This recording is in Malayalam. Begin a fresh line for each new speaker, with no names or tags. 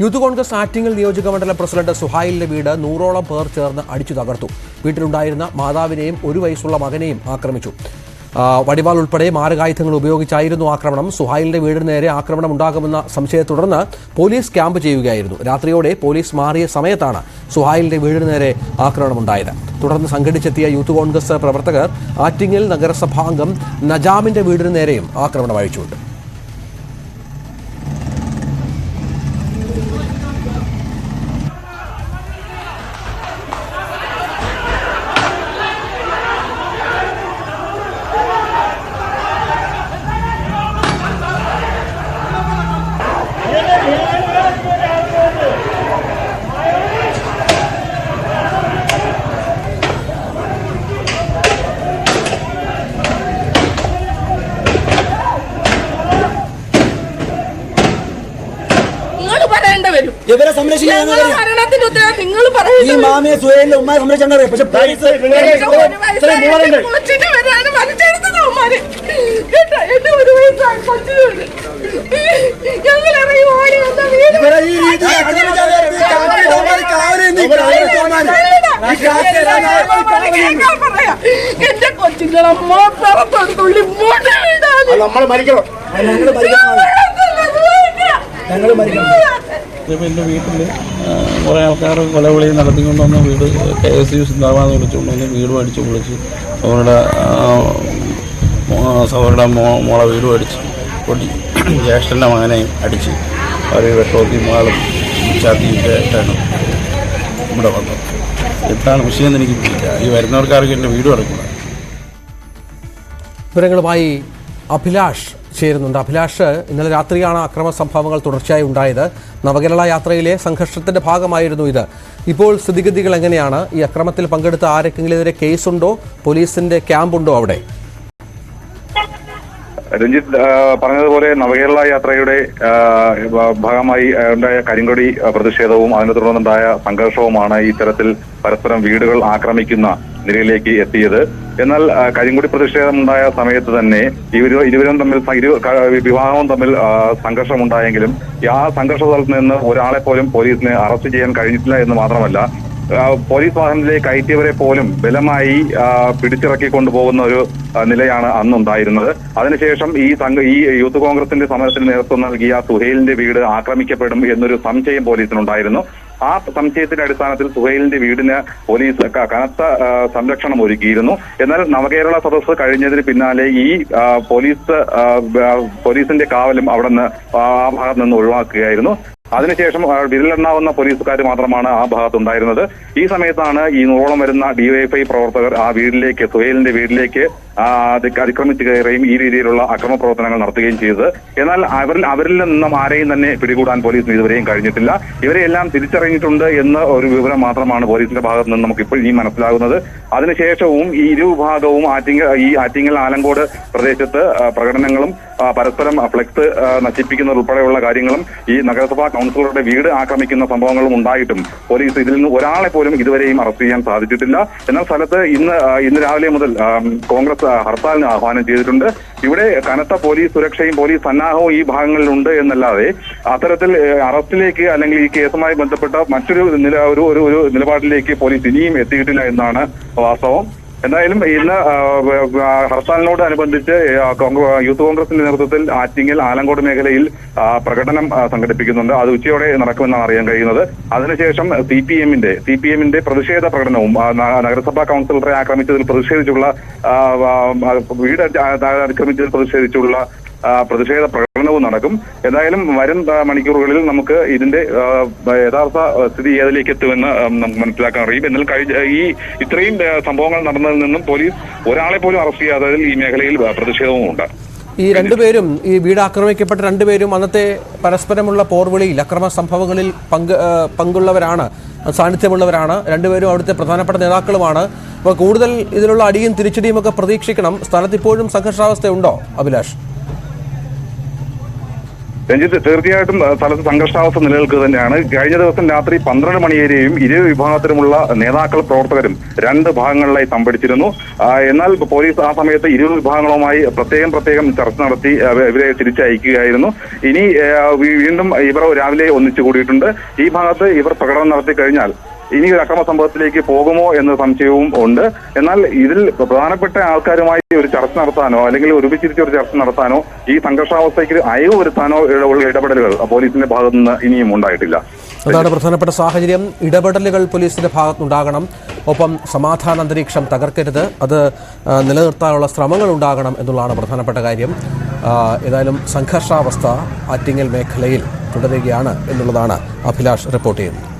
യൂത്ത് കോൺഗ്രസ് ആറ്റിങ്ങൽ നിയോജക മണ്ഡലം പ്രസിഡന്റ് സുഹൈലിന്റെ വീട് 100ഓളം പേർ ചേർന്ന് അടിച്ചു തകർത്തു. വീട്ടിലുണ്ടായിരുന്ന മാതാവിനെയും 1 വയസ്സുള്ള മകനെയും ആക്രമിച്ചു. വടിവാൾ ഉൾപ്പെടെ മാരകായുധങ്ങൾ ഉപയോഗിച്ചായിരുന്നു ആക്രമണം. സുഹൈലിന്റെ വീടിന് നേരെ ആക്രമണം ഉണ്ടാകുമെന്ന സംശയത്തെ തുടർന്ന് പോലീസ് ക്യാമ്പ് ചെയ്യുകയായിരുന്നു. രാത്രിയോടെ പോലീസ് മാറിയ സമയത്താണ് സുഹൈലിന്റെ വീടിന് നേരെ ആക്രമണമുണ്ടായത്. തുടർന്ന് സംഘടിച്ചെത്തിയ യൂത്ത് കോൺഗ്രസ് പ്രവർത്തകർ ആറ്റിങ്ങൽ നഗരസഭാംഗം നജാമിന്റെ വീടിന് നേരെയും ആക്രമണം അഴിച്ചുവിട്ടു.
ഇവരെ സംരക്ഷിക്കാൻ ഈ മാമിയെ സുഹൈലിന്റെ ഉമ്മയെ സംരക്ഷിക്കാൻ പക്ഷെ ഇവരെ ഈ
എന്റെ കൊച്ചുങ്ങളമ്മ പുറത്തുള്ളി
നമ്മൾ മരിക്കണം, ഞങ്ങൾ മരിക്കണം.
എൻ്റെ വീട്ടിൽ കുറേ ആൾക്കാർ കൊലവിളി നടത്തിക്കൊണ്ടുവന്ന് വീട് KSU സിന്ദാബാദ് വിളിച്ചുകൊണ്ട് വന്ന് വീട് അടിച്ച് പൊളിച്ച് സഹോദരുടെ മോളെ വീടും അടിച്ച് പൊട്ടി, ജ്യേഷ്ഠൻ്റെ മകനെയും അടിച്ച് അവർ വെട്ടോത്തി മാളും ചാത്തിയിട്ടാണ് ഇവിടെ വന്നത്. എന്താണ് വിഷയമെന്ന് എനിക്ക് പിടിയില്ല. ഈ വരുന്നവർക്കാർക്ക് എൻ്റെ വീടും അടയ്ക്കില്ല.
വിവരങ്ങളുമായി അഭിലാഷ് ചേരുന്നുണ്ട്. അഭിലാഷ്, ഇന്നലെ രാത്രിയാണ് അക്രമ സംഭവങ്ങൾ തുടർച്ചയായി ഉണ്ടായത്. നവകേരള യാത്രയിലെ സംഘർഷത്തിന്റെ ഭാഗമായിരുന്നു ഇത്. ഇപ്പോൾ സ്ഥിതിഗതികൾ എങ്ങനെയാണ്? ഈ അക്രമത്തിൽ പങ്കെടുത്ത ആരെക്കെങ്കിലെതിരെ കേസുണ്ടോ? പോലീസിന്റെ ക്യാമ്പുണ്ടോ അവിടെ?
രഞ്ജിത്ത് പറഞ്ഞതുപോലെ നവകേരള യാത്രയുടെ ഭാഗമായി ഉണ്ടായ കരിങ്കൊടി പ്രതിഷേധവും അതിനെ തുടർന്നുണ്ടായ സംഘർഷവുമാണ് ഇത്തരത്തിൽ പരസ്പരം വീടുകൾ ആക്രമിക്കുന്ന നിലയിലേക്ക് എത്തിയത്. എന്നാൽ കരിങ്കൊടി പ്രതിഷേധമുണ്ടായ സമയത്ത് തന്നെ ഇരുവരും തമ്മിൽ വിവാഹവും തമ്മിൽ സംഘർഷമുണ്ടായെങ്കിലും ആ സംഘർഷ സ്ഥലത്ത് നിന്ന് ഒരാളെ പോലും പോലീസിന് അറസ്റ്റ് ചെയ്യാൻ കഴിഞ്ഞിട്ടില്ല എന്ന് മാത്രമല്ല, പോലീസ് വാഹനത്തിലേക്ക് കയറ്റിയവരെ പോലും ബലമായി പിടിച്ചിറക്കി കൊണ്ടുപോകുന്ന ഒരു നിലയാണ് അന്നുണ്ടായിരുന്നത്. അതിനുശേഷം ഈ യൂത്ത് കോൺഗ്രസിന്റെ സമരത്തിന് നേതൃത്വം നൽകിയ സുഹൈലിന്റെ വീട് ആക്രമിക്കപ്പെടും എന്നൊരു സംശയം പോലീസിനുണ്ടായിരുന്നു. ആ സംശയത്തിന്റെ അടിസ്ഥാനത്തിൽ സുഹൈലിന്റെ വീടിന് പോലീസ് കനത്ത സംരക്ഷണം ഒരുക്കിയിരുന്നു. എന്നാൽ നവകേരള സദസ്സ് കഴിഞ്ഞതിന് പിന്നാലെ ഈ പോലീസിന്റെ കാവലും അവിടെ നിന്ന് ആ ഭാഗത്ത് നിന്ന് ഒഴിവാക്കുകയായിരുന്നു. അതിനുശേഷം വിരലെണ്ണാവുന്ന പോലീസുകാർ മാത്രമാണ് ആ ഭാഗത്തുണ്ടായിരുന്നത്. ഈ സമയത്താണ് ഈ 100ഓളം വരുന്ന DYFI പ്രവർത്തകർ ആ വീട്ടിലേക്ക്, സുഹൈലിന്റെ വീട്ടിലേക്ക് അതിക്രമിച്ചു കയറുകയും ഈ രീതിയിലുള്ള അക്രമ പ്രവർത്തനങ്ങൾ നടത്തുകയും ചെയ്തത്. എന്നാൽ അവരിൽ നിന്നും ആരെയും തന്നെ പിടികൂടാൻ പോലീസിന് ഇതുവരെയും കഴിഞ്ഞിട്ടില്ല. ഇവരെയെല്ലാം തിരിച്ചറിഞ്ഞിട്ടുണ്ട് എന്ന ഒരു വിവരം മാത്രമാണ് പോലീസിന്റെ ഭാഗത്ത് നിന്ന് നമുക്ക് ഇപ്പോൾ മനസ്സിലാകുന്നത്. അതിനുശേഷവും ഈ ഇരുവിഭാഗവും ആറ്റിങ്ങൽ ആലങ്കോട് പ്രദേശത്ത് പ്രകടനങ്ങളും പരസ്പരം ഫ്ലെക്സ് നശിപ്പിക്കുന്ന ഉൾപ്പെടെയുള്ള കാര്യങ്ങളും ഈ നഗരസഭാ കൗൺസിലറുടെ വീട് ആക്രമിക്കുന്ന സംഭവങ്ങളും ഉണ്ടായിട്ടും പോലീസ് ഇതിൽ നിന്ന് ഒരാളെ പോലും ഇതുവരെയും അറസ്റ്റ് ചെയ്യാൻ സാധിച്ചിട്ടില്ല. എന്നാൽ സ്ഥലത്ത് ഇന്ന് രാവിലെ മുതൽ കോൺഗ്രസ് ഹർത്താലിന് ആഹ്വാനം ചെയ്തിട്ടുണ്ട്. ഇവിടെ കനത്ത പോലീസ് സുരക്ഷയും പോലീസ് സന്നാഹവും ഈ ഭാഗങ്ങളിലുണ്ട് എന്നല്ലാതെ അത്തരത്തിൽ അറസ്റ്റിലേക്ക് അല്ലെങ്കിൽ ഈ കേസുമായി ബന്ധപ്പെട്ട മറ്റൊരു നിലപാടിലേക്ക് പോലീസ് ഇനിയും എത്തിയിട്ടില്ല എന്നാണ് വാസ്തവം. എന്തായാലും ഇന്ന് ഹർത്താലിനോടനുബന്ധിച്ച് യൂത്ത് കോൺഗ്രസിന്റെ നേതൃത്വത്തിൽ ആറ്റിങ്ങൽ ആലങ്കോട് മേഖലയിൽ പ്രകടനം സംഘടിപ്പിക്കുന്നുണ്ട്. അത് ഉച്ചയോടെ നടക്കുമെന്നാണ് അറിയാൻ കഴിയുന്നത്. അതിനുശേഷം CPM-ന്റെ പ്രതിഷേധ പ്രകടനവും നഗരസഭാ കൗൺസിലറെ ആക്രമിച്ചതിൽ പ്രതിഷേധിച്ചുള്ള വീട് ആക്രമിച്ചതിൽ പ്രതിഷേധിച്ചുള്ള പ്രതിഷേധ പ്രകടനവും നടക്കും. എന്തായാലും വരും മണിക്കൂറുകളിൽ നമുക്ക് ഇതിന്റെ യഥാർത്ഥ സ്ഥിതി ഏതിലേക്ക് എത്തുമെന്ന് നമുക്ക് മനസ്സിലാക്കാൻ കഴിയും. എന്നാൽ ഇത്രയും സംഭവങ്ങൾ നടന്നതിൽ നിന്നും പോലീസ് ഒരാളെ പോലും അറസ്റ്റ് ചെയ്യാത്തതിൽ ഈ മേഖലയിൽ പ്രതിഷേധവും ഉണ്ട്.
ഈ രണ്ടുപേരും, ഈ വീട് ആക്രമിക്കപ്പെട്ട രണ്ടുപേരും അന്നത്തെ പരസ്പരമുള്ള പോർവിളിയിൽ അക്രമ സംഭവങ്ങളിൽ പങ്കുള്ളവരാണ്, സാന്നിധ്യമുള്ളവരാണ്. രണ്ടുപേരും അവിടുത്തെ പ്രധാനപ്പെട്ട നേതാക്കളുമാണ്. അപ്പോൾ കൂടുതൽ ഇതിലുള്ള അടിയും തിരിച്ചടിയും ഒക്കെ പ്രതീക്ഷിക്കണം. സ്ഥലത്ത് ഇപ്പോഴും സംഘർഷാവസ്ഥയുണ്ടോ അഭിലാഷ്?
രഞ്ജിത്ത്, തീർച്ചയായിട്ടും സ്ഥലത്ത് സംഘർഷാവസ്ഥ നിലനിൽക്കുക തന്നെയാണ്. കഴിഞ്ഞ ദിവസം രാത്രി 12 മണി വരെയും ഇരു വിഭാഗത്തിലുമുള്ള നേതാക്കൾ പ്രവർത്തകരും 2 ഭാഗങ്ങളിലായി തമ്പടിച്ചിരുന്നു. എന്നാൽ പോലീസ് ആ സമയത്ത് ഇരു വിഭാഗങ്ങളുമായി പ്രത്യേകം ചർച്ച നടത്തി ഇവരെ തിരിച്ചയക്കുകയായിരുന്നു. ഇനി വീണ്ടും ഇവർ രാവിലെ ഒന്നിച്ചു കൂടിയിട്ടുണ്ട്. ഈ ഭാഗത്ത് ഇവർ പ്രകടനം നടത്തി കഴിഞ്ഞാൽ ഇനി ഒരു അക്രമ സംഭവത്തിലേക്ക് പോകുമോ എന്ന സംശയവും ഉണ്ട്. എന്നാൽ ഇതിൽ പ്രധാനപ്പെട്ട ആൾക്കാരുമായി ഒരു ചർച്ച നടത്താനോ അല്ലെങ്കിൽ ഒരുമിച്ചിരിച്ച് ഒരു ചർച്ച നടത്താനോ ഈ സംഘർഷാവസ്ഥയ്ക്ക് അയവ് വരുത്താനോ ഉള്ള ഇടപെടലുകൾ പോലീസിന്റെ ഭാഗത്തു നിന്ന് ഇനിയും ഉണ്ടായിട്ടില്ല.
അതാണ് പ്രധാനപ്പെട്ട സാഹചര്യം. ഇടപെടലുകൾ പോലീസിന്റെ ഭാഗത്തുനിന്നുണ്ടാകണം. ഒപ്പം സമാധാന അന്തരീക്ഷം തകർക്കരുത്, അത് നിലനിർത്താനുള്ള ശ്രമങ്ങൾ ഉണ്ടാകണം എന്നുള്ളതാണ് പ്രധാനപ്പെട്ട കാര്യം. ഏതായാലും സംഘർഷാവസ്ഥ ആറ്റിങ്ങൽ മേഖലയിൽ തുടരുകയാണ് എന്നുള്ളതാണ് അഭിലാഷ് റിപ്പോർട്ട് ചെയ്യുന്നത്.